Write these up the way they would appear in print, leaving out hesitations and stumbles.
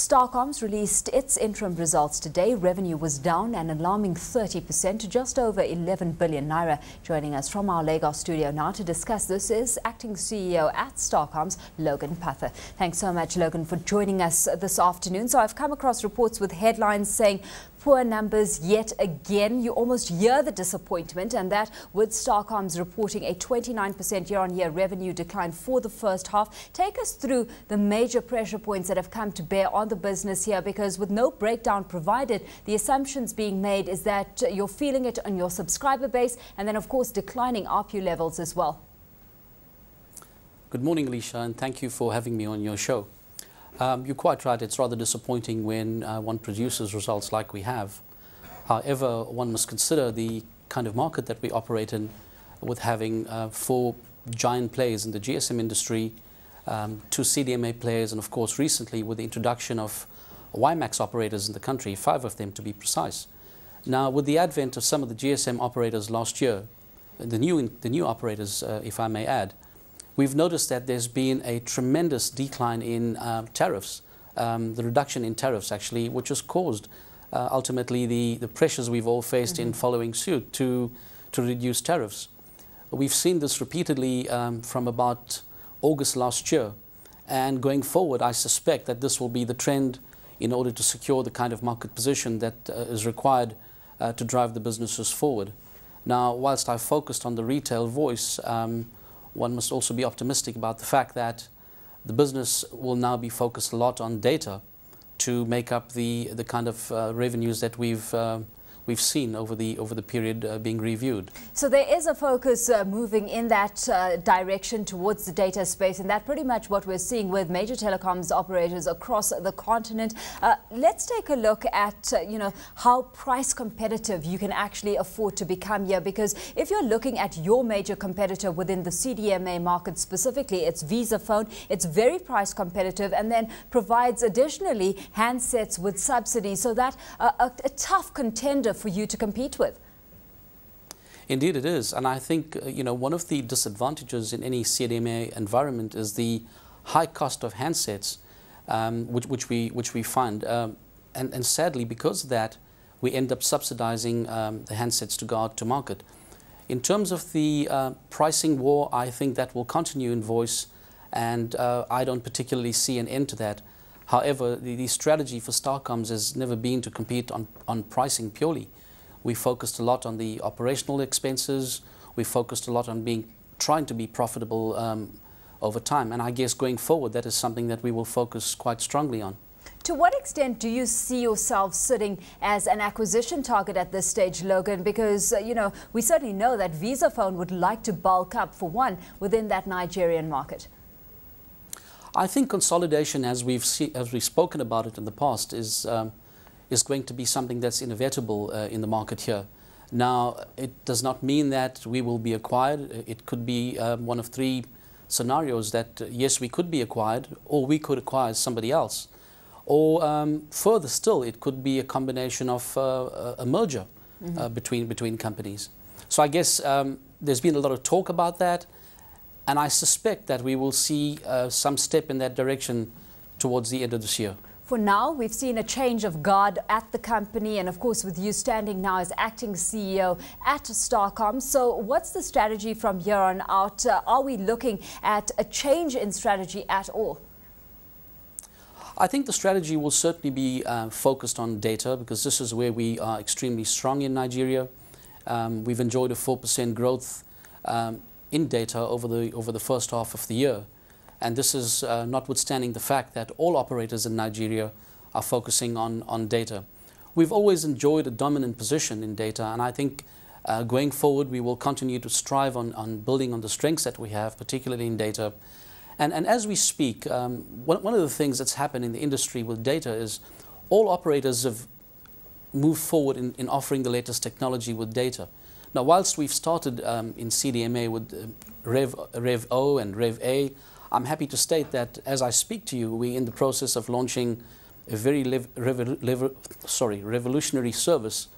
Starcomms released its interim results today. Revenue was down an alarming 30% to just over 11 billion naira. Joining us from our Lagos studio now to discuss this is Acting CEO at Starcomms, Logan Pather. Thanks so much, Logan, for joining us this afternoon. So I've come across reports with headlines saying poor numbers yet again. You almost hear the disappointment, and that with Starcomms reporting a 29% year-on-year revenue decline for the first half. Take us through the major pressure points that have come to bear on the business here, because with no breakdown provided, the assumptions being made is that you're feeling it on your subscriber base and then, of course, declining ARPU levels as well. Good morning, Alishia, and thank you for having me on your show. You're quite right, it's rather disappointing when one produces results like we have. However, one must consider the kind of market that we operate in, with having 4 giant players in the GSM industry, 2 CDMA players, and of course recently with the introduction of WiMAX operators in the country, 5 of them to be precise. Now, with the advent of some of the GSM operators last year, the new operators, if I may add, we've noticed that there's been a tremendous decline in tariffs, the reduction in tariffs actually, which has caused ultimately the pressures we've all faced in following suit to reduce tariffs. We've seen this repeatedly from about August last year, and going forward I suspect that this will be the trend in order to secure the kind of market position that is required to drive the businesses forward. Now, whilst I've focused on the retail voice, one must also be optimistic about the fact that the business will now be focused a lot on data to make up the kind of revenues that we've seen over the period being reviewed. So there is a focus moving in that direction towards the data space, and that's pretty much what we're seeing with major telecoms operators across the continent. Let's take a look at how price competitive you can actually afford to become here, because if you're looking at your major competitor within the CDMA market specifically, it's Visaphone. It's very price competitive and then provides additionally handsets with subsidies, so that a tough contender for you to compete with. Indeed it is, and I think one of the disadvantages in any CDMA environment is the high cost of handsets, which we find, and sadly because of that we end up subsidizing the handsets to go out to market. In terms of the pricing war, I think that will continue in voice, and I don't particularly see an end to that. However, the strategy for Starcomms has never been to compete on pricing purely. We focused a lot on the operational expenses. We focused a lot on trying to be profitable over time. And I guess going forward, that is something that we will focus quite strongly on. To what extent do you see yourself sitting as an acquisition target at this stage, Logan? Because, we certainly know that Visaphone would like to bulk up, for one, within that Nigerian market. I think consolidation, as we've spoken about it in the past, is going to be something that's inevitable in the market here. Now, it does not mean that we will be acquired. It could be one of 3 scenarios that, yes, we could be acquired, or we could acquire somebody else. Or further still, it could be a combination of a merger between companies. So I guess there's been a lot of talk about that. And I suspect that we will see some step in that direction towards the end of this year. For now, we've seen a change of guard at the company, and of course with you standing now as acting CEO at Starcomms. So what's the strategy from here on out? Are we looking at a change in strategy at all? I think the strategy will certainly be focused on data, because this is where we are extremely strong in Nigeria. We've enjoyed a 4% growth in data over the first half of the year, and this is notwithstanding the fact that all operators in Nigeria are focusing on data. We've always enjoyed a dominant position in data, and I think going forward we will continue to strive on building on the strengths that we have, particularly in data. And as we speak, one of the things that's happened in the industry with data is all operators have moved forward in offering the latest technology with data. Now, whilst we've started in CDMA with Rev O and Rev A, I'm happy to state that as I speak to you, we're in the process of launching a very revolutionary service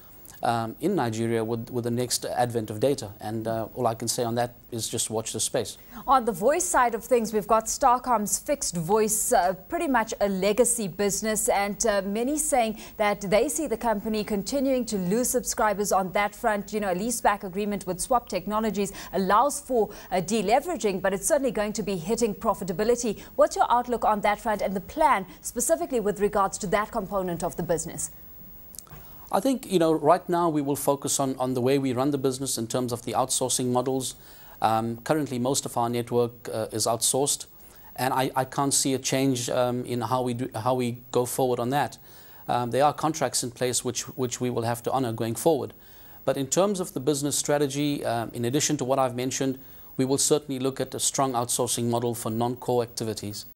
in Nigeria with the next advent of data. And all I can say on that is just watch the space. On the voice side of things, we've got Starcomms fixed voice, pretty much a legacy business, and many saying that they see the company continuing to lose subscribers on that front. You know, a leaseback agreement with Swap Technologies allows for deleveraging, but it's certainly going to be hitting profitability. What's your outlook on that front and the plan specifically with regards to that component of the business? I think, you know, right now we will focus on the way we run the business in terms of the outsourcing models. Currently, most of our network is outsourced, and I can't see a change in how we go forward on that. There are contracts in place which we will have to honor going forward. But in terms of the business strategy, in addition to what I've mentioned, we will certainly look at a strong outsourcing model for non-core activities.